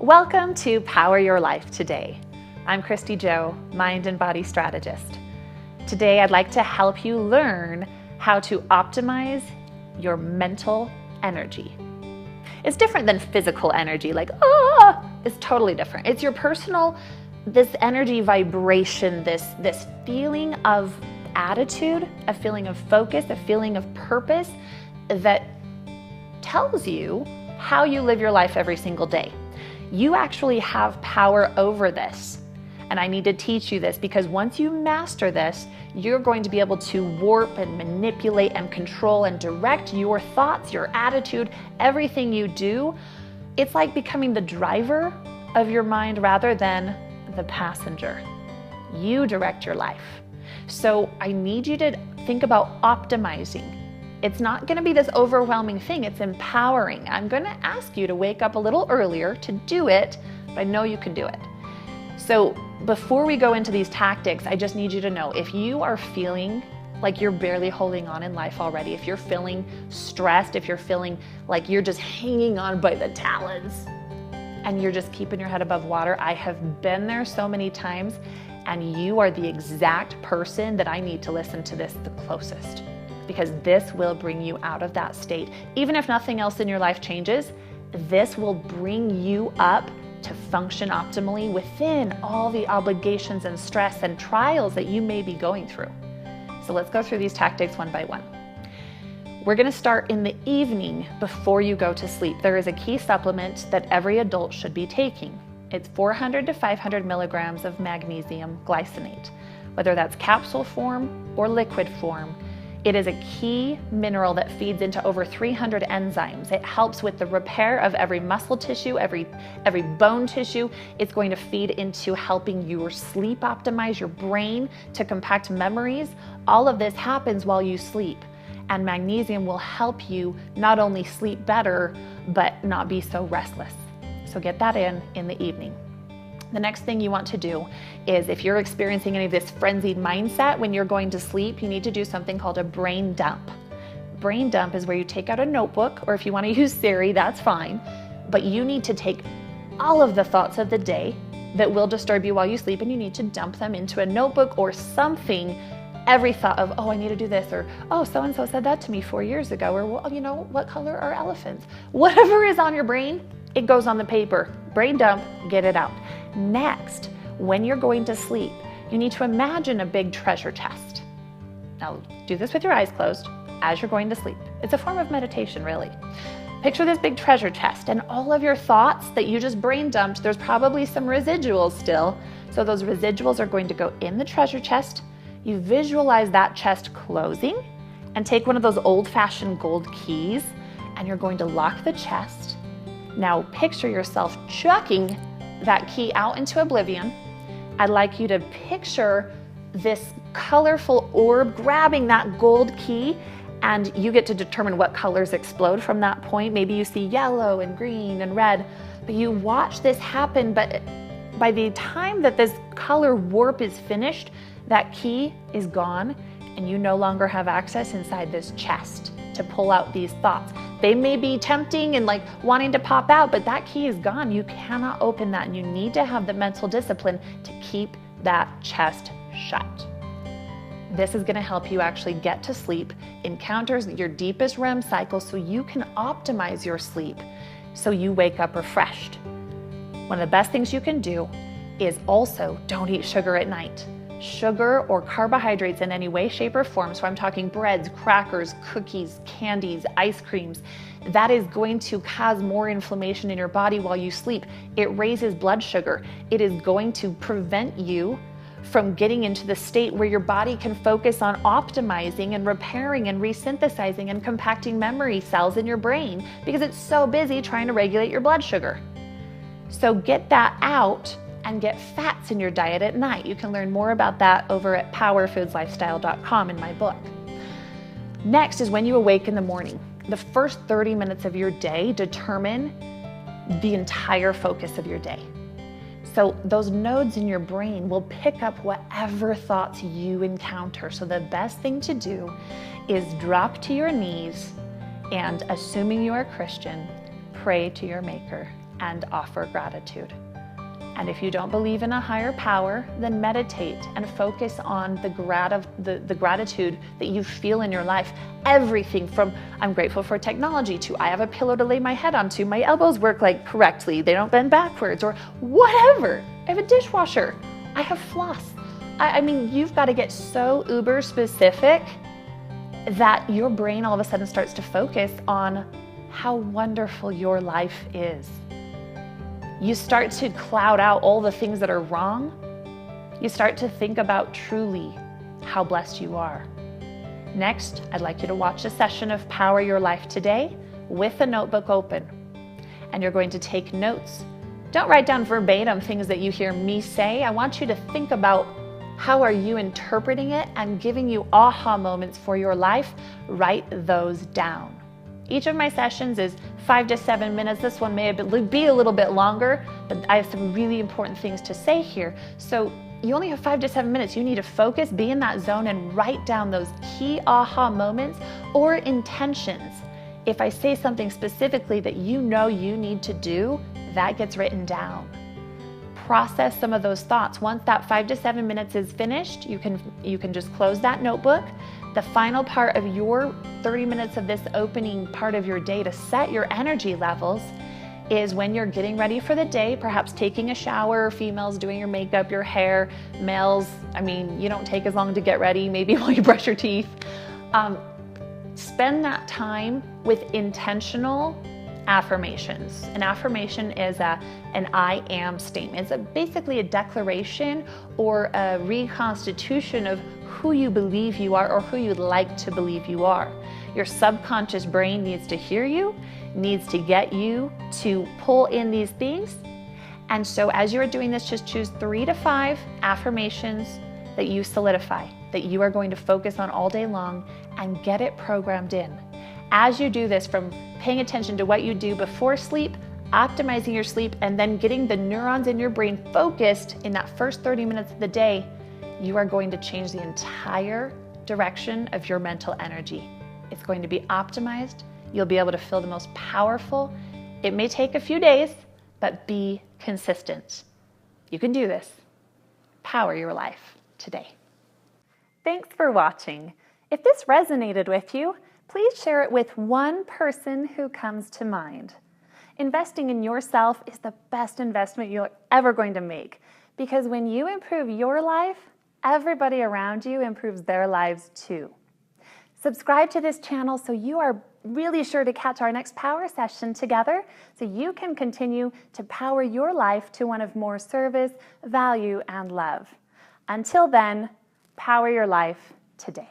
Welcome to Power Your Life Today. I'm Kristy Jo, Mind and Body Strategist. Today I'd like to help you learn how to optimize your mental energy. It's different than physical energy, like, it's totally different. It's your personal, this energy vibration, this feeling of attitude, a feeling of focus, a feeling of purpose that tells you how you live your life every single day. You actually have power over this. And I need to teach you this because once you master this, you're going to be able to warp and manipulate and control and direct your thoughts, your attitude, everything you do. It's like becoming the driver of your mind rather than the passenger. You direct your life. So I need you to think about optimizing. It's not going to be this overwhelming thing. It's empowering. I'm going to ask you to wake up a little earlier to do it, but I know you can do it. So before we go into these tactics, I just need you to know if you are feeling like you're barely holding on in life already, if you're feeling stressed, if you're feeling like you're just hanging on by the talons and you're just keeping your head above water, I have been there so many times, and you are the exact person that I need to listen to this the closest, because this will bring you out of that state. Even if nothing else in your life changes, this will bring you up to function optimally within all the obligations and stress and trials that you may be going through. So let's go through these tactics one by one. We're gonna start in the evening before you go to sleep. There is a key supplement that every adult should be taking. It's 400 to 500 milligrams of magnesium glycinate, whether that's capsule form or liquid form. It is a key mineral that feeds into over 300 enzymes. It helps with the repair of every muscle tissue, every bone tissue. It's going to feed into helping your sleep optimize, your brain to compact memories. All of this happens while you sleep. And magnesium will help you not only sleep better, but not be so restless. So get that in the evening. The next thing you want to do is, if you're experiencing any of this frenzied mindset when you're going to sleep, you need to do something called a brain dump. Brain dump is where you take out a notebook, or if you want to use Siri, that's fine, but you need to take all of the thoughts of the day that will disturb you while you sleep, and you need to dump them into a notebook or something. Every thought of, I need to do this, or, so-and-so said that to me 4 years ago, or, what color are elephants? Whatever is on your brain, it goes on the paper. Brain dump, get it out. Next, when you're going to sleep, you need to imagine a big treasure chest. Now, do this with your eyes closed as you're going to sleep. It's a form of meditation, really. Picture this big treasure chest, and all of your thoughts that you just brain dumped, there's probably some residuals still. So those residuals are going to go in the treasure chest. You visualize that chest closing, and take one of those old-fashioned gold keys, and you're going to lock the chest. Now picture yourself chucking that key out into oblivion. I'd like you to picture this colorful orb grabbing that gold key, and you get to determine what colors explode from that point. Maybe you see yellow and green and red, but you watch this happen. But by the time that this color warp is finished, that key is gone, and you no longer have access inside this chest to pull out these thoughts. They may be tempting and like wanting to pop out, but that key is gone. You cannot open that, and you need to have the mental discipline to keep that chest shut. This is going to help you actually get to sleep, encounters your deepest REM cycle, so you can optimize your sleep so you wake up refreshed. One of the best things you can do is also don't eat sugar at night. Sugar or carbohydrates in any way, shape, or form, so I'm talking breads, crackers, cookies, candies, ice creams, that is going to cause more inflammation in your body while you sleep. It raises blood sugar. It is going to prevent you from getting into the state where your body can focus on optimizing and repairing and resynthesizing and compacting memory cells in your brain, because it's so busy trying to regulate your blood sugar. So get that out and get fats in your diet at night. You can learn more about that over at powerfoodslifestyle.com in my book. Next is when you awake in the morning. The first 30 minutes of your day determine the entire focus of your day. So those nodes in your brain will pick up whatever thoughts you encounter. So the best thing to do is drop to your knees and, assuming you are Christian, pray to your Maker and offer gratitude. And if you don't believe in a higher power, then meditate and focus on the gratitude that you feel in your life. Everything from I'm grateful for technology to I have a pillow to lay my head on to my elbows work like correctly, they don't bend backwards, or whatever. I have a dishwasher, I have floss. I mean, you've got to get so uber specific that your brain all of a sudden starts to focus on how wonderful your life is. You start to cloud out all the things that are wrong. You start to think about truly how blessed you are. Next, I'd like you to watch a session of Power Your Life Today with a notebook open. And you're going to take notes. Don't write down verbatim things that you hear me say. I want you to think about how are you interpreting it and giving you aha moments for your life. Write those down. Each of my sessions is 5 to 7 minutes. This one may be a little bit longer, but I have some really important things to say here. So you only have 5 to 7 minutes. You need to focus, be in that zone, and write down those key aha moments or intentions. If I say something specifically that you know you need to do, that gets written down. Process some of those thoughts. Once that 5 to 7 minutes is finished, you can just close that notebook. The final part of your 30 minutes of this opening part of your day to set your energy levels is when you're getting ready for the day, perhaps taking a shower, females doing your makeup, your hair, males, I mean, you don't take as long to get ready, maybe while you brush your teeth. Spend that time with intentional affirmations. An affirmation is an I am statement. It's basically a declaration or a reconstitution of who you believe you are or who you'd like to believe you are. Your subconscious brain needs to hear you, needs to get you to pull in these things. And so as you're doing this, just choose 3 to 5 affirmations that you solidify, that you are going to focus on all day long, and get it programmed in. As you do this, from paying attention to what you do before sleep, optimizing your sleep, and then getting the neurons in your brain focused in that first 30 minutes of the day, you are going to change the entire direction of your mental energy. It's going to be optimized. You'll be able to feel the most powerful. It may take a few days, but be consistent. You can do this. Power your life today. Thanks for watching. If this resonated with you, please share it with one person who comes to mind. Investing in yourself is the best investment you're ever going to make, because when you improve your life, everybody around you improves their lives too. Subscribe to this channel so you are really sure to catch our next power session together, so you can continue to power your life to one of more service, value, and love. Until then, power your life today.